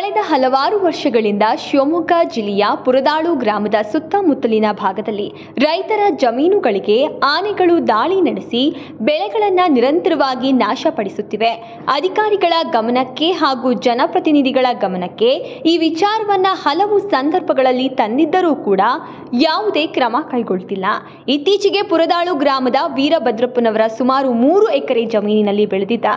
ಕಳೆದ ಹಲವಾರು ವರ್ಷಗಳಿಂದ ಶಿವಮೊಗ್ಗ ಜಿಲ್ಲೆಯ ಪುರದಾಳು ಗ್ರಾಮದ ಸುತ್ತಮುತ್ತಲಿನ ಭಾಗದಲ್ಲಿ ರೈತರ ಜಮೀನುಗಳಿಗೆ ಆನೆಗಳು ದಾಳಿ ನಡೆಸಿ ಬೆಳೆಗಳನ್ನು ನಿರಂತರವಾಗಿ ನಾಶಪಡಿಸುತ್ತಿವೆ. ಅಧಿಕಾರಿಗಳ ಗಮನಕ್ಕೆ ಹಾಗೂ ಜನಪ್ರತಿನಿಧಿಗಳ ಗಮನಕ್ಕೆ ಈ ವಿಚಾರವನ್ನು ಹಲವು ಸಂದರ್ಭಗಳಲ್ಲಿ ತಂದಿದ್ದರೂ ಕೂಡ ಯಾವುದೇ ಕ್ರಮ ಕೈಗೊಳ್ಳುತ್ತಿಲ್ಲ. ಇತ್ತೀಚೆಗೆ ಪುರದಾಳು ಗ್ರಾಮದ ವೀರಭದ್ರಪ್ಪನವರ ಸುಮಾರು 3 ಎಕರೆ ಜಮೀನಿನಲ್ಲಿ ಬೆಳೆದಿದ್ದ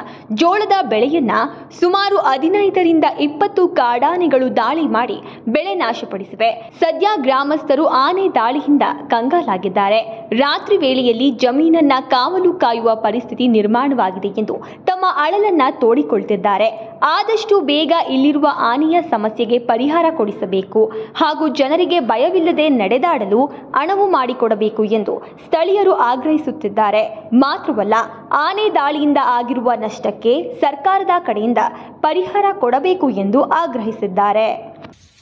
ಜೋಳದ ಬೆಳೆಯನ್ನ ಸುಮಾರು 15ರಿಂದ 20 ಕಾಡಾನೆಗಳು ದಾಳಿ ಮಾಡಿ ಬೆಳೆ ನಾಶಪಡಿಸಿವೆ. ಸದ್ಯ ಗ್ರಾಮಸ್ಥರು ಆನೆ ದಾಳಿಯಿಂದ ಕಂಗಾಲಾಗಿದ್ದಾರೆ. ರಾತ್ರಿ ವೇಳೆಯಲ್ಲಿ ಜಮೀನನ್ನ ಕಾವಲು ಕಾಯುವ ಪರಿಸ್ಥಿತಿ ನಿರ್ಮಾಣವಾಗಿದೆ ಎಂದು ತಮ್ಮ ಅಳಲನ್ನ ತೋಡಿಕೊಳ್ತಿದ್ದಾರೆ. ಆದಷ್ಟು ಬೇಗ ಇಲ್ಲಿರುವ ಆನೆಯ ಸಮಸ್ಯೆಗೆ ಪರಿಹಾರ ಕೊಡಿಸಬೇಕು ಹಾಗೂ ಜನರಿಗೆ ಭಯವಿಲ್ಲದೆ ನಡೆದಾಡಲು ಅಣವು ಮಾಡಿಕೊಡಬೇಕು ಎಂದು ಸ್ಥಳೀಯರು ಆಗ್ರಹಿಸುತ್ತಿದ್ದಾರೆ. ಮಾತ್ರವಲ್ಲ, ಆನೆ ದಾಳಿಯಿಂದ ಆಗಿರುವ ನಷ್ಟಕ್ಕೆ ಸರ್ಕಾರದ ಕಡೆಯಿಂದ ಪರಿಹಾರ ಕೊಡಬೇಕು ಎಂದು ಆಗ್ರಹಿಸಿದ್ದಾರೆ.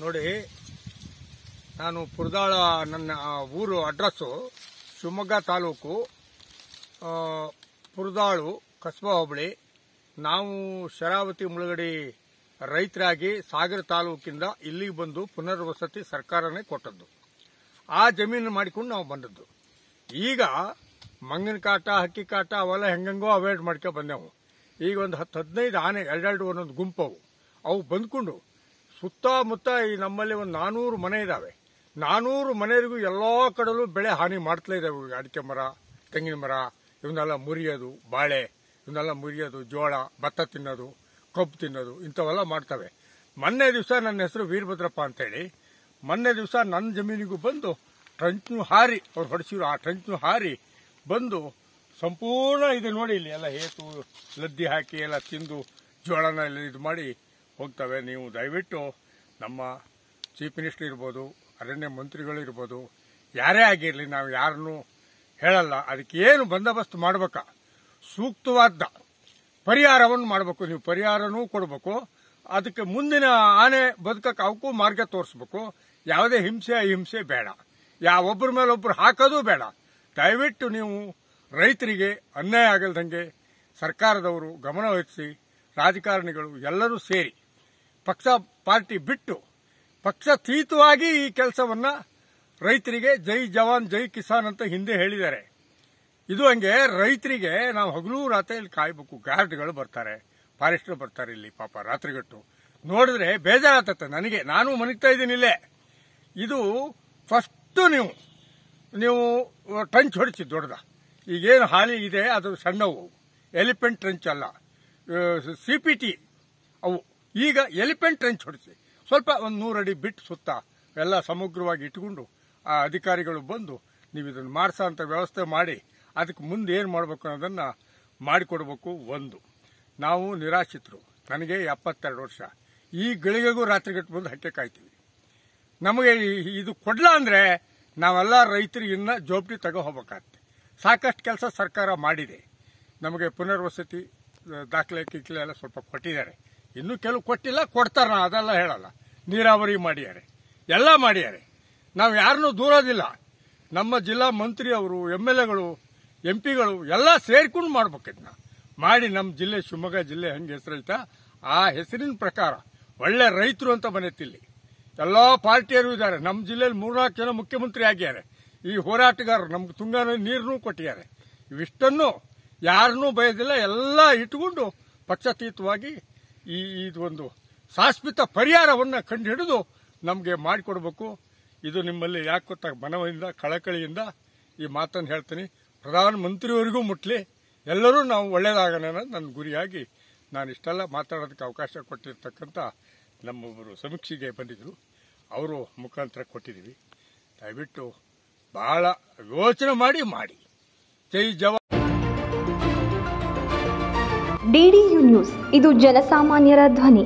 ನೋಡಿ, ನಾನು ಪುರದಾಳ, ನನ್ನ ಊರು ಅಡ್ರೆಸ್ಸು ಶಿವಮೊಗ್ಗ ತಾಲೂಕು, ಪುರದಾಳು ಕಸ್ಬಾ ಹೋಬಳಿ. ನಾವು ಶರಾವತಿ ಮುಳುಗಡೆ ರೈತರಾಗಿ ಸಾಗರ ತಾಲೂಕಿಂದ ಇಲ್ಲಿಗೆ ಬಂದು ಪುನರ್ವಸತಿ ಸರ್ಕಾರನೇ ಕೊಟ್ಟದ್ದು. ಆ ಜಮೀನು ಮಾಡಿಕೊಂಡು ನಾವು ಬಂದದ್ದು. ಈಗ ಮಂಗನ ಕಾಟ, ಹಕ್ಕಿ ಕಾಟ ಅವೆಲ್ಲ ಹೆಂಗೋ ಅವಾಯ್ಡ್ ಮಾಡ್ಕೊ ಬಂದೆವು. ಈಗ ಒಂದು 10-15 ಆನೆ ಎರಡೆರಡು ಒಂದೊಂದು ಗುಂಪವು ಅವು ಬಂದ್ಕೊಂಡು ಸುತ್ತಮುತ್ತ ಈ ನಮ್ಮಲ್ಲಿ ಒಂದು 400 ಮನೆ ಇದಾವೆ. 400 ಮನೆಯವರಿಗೂ ಎಲ್ಲಾ ಕಡೆಯಲ್ಲೂ ಬೆಳೆ ಹಾನಿ ಮಾಡ್ತಾ ಇದ್ದಾವೆ. ಅಡಿಕೆ ಮರ, ತೆಂಗಿನ ಮರ ಇವನ್ನೆಲ್ಲ ಮುರಿಯೋದು, ಬಾಳೆ ಇವನ್ನೆಲ್ಲ ಮುರಿಯೋದು, ಜೋಳ, ಭತ್ತ ತಿನ್ನೋದು, ಕಬ್ಬು ತಿನ್ನೋದು ಇಂಥವೆಲ್ಲ ಮಾಡ್ತವೆ. ಮೊನ್ನೆ ದಿವಸ ನನ್ನ ಹೆಸರು ವೀರಭದ್ರಪ್ಪ ಅಂತೇಳಿ, ಮೊನ್ನೆ ದಿವಸ ನನ್ನ ಜಮೀನಿಗೂ ಬಂದು ಟ್ರಂಚ್ನು ಹಾರಿ ಅವ್ರು ಹೊಡೆಸಿರು. ಆ ಟ್ರಂಚ್ನು ಹಾರಿ ಬಂದು ಸಂಪೂರ್ಣ ಇದು ನೋಡಿ, ಇಲ್ಲಿ ಎಲ್ಲ ಹೇತು ಲದ್ದಿ ಹಾಕಿ ಎಲ್ಲ ತಿಂದು ಜೋಳನ ಎಲ್ಲ ಇದು ಮಾಡಿ ಹೋಗ್ತವೆ. ನೀವು ದಯವಿಟ್ಟು ನಮ್ಮ ಚೀಫ್ ಮಿನಿಸ್ಟರ್ ಇರ್ಬೋದು, ಅರಣ್ಯ ಮಂತ್ರಿಗಳು ಇರ್ಬೋದು, ಯಾರೇ ಆಗಿರಲಿ, ನಾವು ಯಾರನ್ನೂ ಹೇಳಲ್ಲ. ಅದಕ್ಕೆ ಏನು ಬಂದೋಬಸ್ತ್ ಮಾಡಬೇಕಾ, ಸೂಕ್ತವಾದ ಪರಿಹಾರವನ್ನು ಮಾಡಬೇಕು. ನೀವು ಪರಿಹಾರನೂ ಕೊಡಬೇಕು. ಅದಕ್ಕೆ ಮುಂದಿನ ಆನೆ ಬದುಕಕ್ಕೆ ಅವಕ್ಕೂ ಮಾರ್ಗ ತೋರಿಸ್ಬೇಕು. ಯಾವುದೇ ಹಿಂಸೆ ಅಹಿಂಸೆ ಬೇಡ, ಯಾವೊಬ್ಬರ ಮೇಲೊಬ್ಬರು ಹಾಕೋದು ಬೇಡ. ದಯವಿಟ್ಟು ನೀವು ರೈತರಿಗೆ ಅನ್ಯಾಯ ಆಗಲ್ದಂಗೆ ಸರ್ಕಾರದವರು ಗಮನ ವಹಿಸಿ, ರಾಜಕಾರಣಿಗಳು ಎಲ್ಲರೂ ಸೇರಿ ಪಕ್ಷ ಪಾರ್ಟಿ ಬಿಟ್ಟು ಪಕ್ಷಾತೀತವಾಗಿ ಈ ಕೆಲಸವನ್ನ ರೈತರಿಗೆ ಜೈ ಜವಾನ್ ಜೈ ಕಿಸಾನ್ ಅಂತ ಹಿಂದೆ ಹೇಳಿದ್ದಾರೆ. ಇದು ಹಂಗೆ ರೈತರಿಗೆ ನಾವು ಹಗಲು ರಾತ್ರಿ ಇಲ್ಲಿ ಕಾಯಬೇಕು. ಗಾರ್ಡ್ಗಳು ಬರ್ತಾರೆ, ಫಾರೆಸ್ಟರ್ ಬರ್ತಾರೆ ಇಲ್ಲಿ ಪಾಪ ರಾತ್ರಿಗಟ್ಟು. ನೋಡಿದ್ರೆ ಬೇಜಾರಾಗ್ತತೆ ನನಗೆ. ನಾನು ಮನಗ್ತಾ ಇದ್ದೀನಿ ಇಲ್ಲೇ. ಇದು ಫಸ್ಟ್ ನೀವು ಟ್ರಂಚ್ ಹೊಡಿಸಿ ದೊಡ್ಡದ. ಈಗೇನು ಹಾಲಿ ಇದೆ ಅದು ಸಣ್ಣವು, ಎಲಿಫೆಂಟ್ ಟ್ರಂಚ್ ಅಲ್ಲ, CPT ಅವು. ಈಗ ಎಲಿಫೆಂಟ್ ಟ್ರಂಚ್ ಹೊಡಿಸಿ ಸ್ವಲ್ಪ ಒಂದು 100 ಅಡಿ ಬಿಟ್ಟು ಸುತ್ತ ಎಲ್ಲ ಸಮಗ್ರವಾಗಿ ಇಟ್ಕೊಂಡು ಆ ಅಧಿಕಾರಿಗಳು ಬಂದು ನೀವು ಇದನ್ನು ಮಾಡಿಸೋ ಅಂತ ವ್ಯವಸ್ಥೆ ಮಾಡಿ ಅದಕ್ಕೆ ಮುಂದೆ ಏನು ಮಾಡಬೇಕು ಅನ್ನೋದನ್ನು ಮಾಡಿಕೊಡ್ಬೇಕು. ನಾವು ನಿರಾಶ್ರಿತರು. ನನಗೆ 72 ವರ್ಷ. ಈ ಗಳಿಗೆಗೂ ರಾತ್ರಿಗಟ್ಟು ಬಂದು ಹಕ್ಕೆ ಕಾಯ್ತೀವಿ. ನಮಗೆ ಇದು ಕೊಡ್ಲಾ ಅಂದ್ರೆ ನಾವೆಲ್ಲ ರೈತರು ಇನ್ನ ಜವಾಬ್ದಾರಿ ತಗೋ ಹೋಗ್ಬೇಕಾಗತ್ತೆ. ಸಾಕಷ್ಟು ಕೆಲಸ ಸರ್ಕಾರ ಮಾಡಿದೆ. ನಮಗೆ ಪುನರ್ವಸತಿ ದಾಖಲೆ ಕಿಕ್ಲೆ ಎಲ್ಲ ಸ್ವಲ್ಪ ಕೊಟ್ಟಿದ್ದಾರೆ. ಇನ್ನೂ ಕೆಲವು ಕೊಟ್ಟಿಲ್ಲ, ಕೊಡ್ತಾರ, ಅದೆಲ್ಲ ಹೇಳಲ್ಲ. ನೀರಾವರಿ ಮಾಡಿದ್ದಾರೆ, ಎಲ್ಲ ಮಾಡಿದ್ದಾರೆ. ನಾವು ಯಾರನ್ನೂ ದೂರೋದಿಲ್ಲ. ನಮ್ಮ ಜಿಲ್ಲಾ ಮಂತ್ರಿ ಅವರು, MLAಗಳು, MP ಗಳು ಎಲ್ಲ ಸೇರ್ಕೊಂಡು ಮಾಡ್ಬೇಕಿದ್ನ ಮಾಡಿ ನಮ್ಮ ಜಿಲ್ಲೆ ಶಿವಮೊಗ್ಗ ಜಿಲ್ಲೆ ಹೆಂಗೆ ಹೆಸರೈತ ಆ ಹೆಸರಿನ ಪ್ರಕಾರ ಒಳ್ಳೆ ರೈತರು ಅಂತ ಬಂದೈತಿಲ್ಲಿ. ಎಲ್ಲಾ ಪಾರ್ಟಿಯರು ಇದ್ದಾರೆ. ನಮ್ಮ ಜಿಲ್ಲೆಯಲ್ಲಿ 3-4 ಜನ ಮುಖ್ಯಮಂತ್ರಿ ಆಗಿದ್ದಾರೆ. ಈ ಹೋರಾಟಗಾರರು ನಮ್ಗೆ ತುಂಗಾ ನೀರನ್ನು ಕೊಟ್ಟಿದ್ದಾರೆ. ಇವಿಷ್ಟನ್ನು ಯಾರನ್ನೂ ಬಯದಿಲ್ಲ. ಎಲ್ಲ ಇಟ್ಟುಕೊಂಡು ಪಕ್ಷಾತೀತವಾಗಿ ಇದೊಂದು ಶಾಶ್ವತ ಪರಿಹಾರವನ್ನು ಕಂಡು ಹಿಡಿದು ನಮಗೆ ಮಾಡಿಕೊಡ್ಬೇಕು. ಇದು ನಿಮ್ಮಲ್ಲಿ ಯಾಕೆ ಗೊತ್ತಾಗ ಮನವಿಂದ ಕಳಕಳಿಯಿಂದ ಈ ಮಾತನ್ನು ಹೇಳ್ತೀನಿ. ಪ್ರಧಾನಮಂತ್ರಿಯವರಿಗೂ ಮುಟ್ಲಿ, ಎಲ್ಲರೂ ನಾವು ಒಳ್ಳೇದಾಗೋಣ ಅನ್ನೋದು ನನ್ನ ಗುರಿಯಾಗಿ ನಾನು ಇಷ್ಟೆಲ್ಲ ಮಾತಾಡೋದಕ್ಕೆ ಅವಕಾಶ ಕೊಟ್ಟಿರ್ತಕ್ಕಂಥ ನಮ್ಮೊಬ್ಬರು ಸಮೀಕ್ಷೆಗೆ ಬಂದಿದ್ರು, ಅವರು ಮುಖಾಂತರ ಕೊಟ್ಟಿದ್ದೀವಿ. ದಯವಿಟ್ಟು ಬಹಳ ಯೋಚನೆ ಮಾಡಿ. ಜೈ ಜವಾನ್. DDU ನ್ಯೂಸ್, ಇದು ಜನಸಾಮಾನ್ಯರ ಧ್ವನಿ.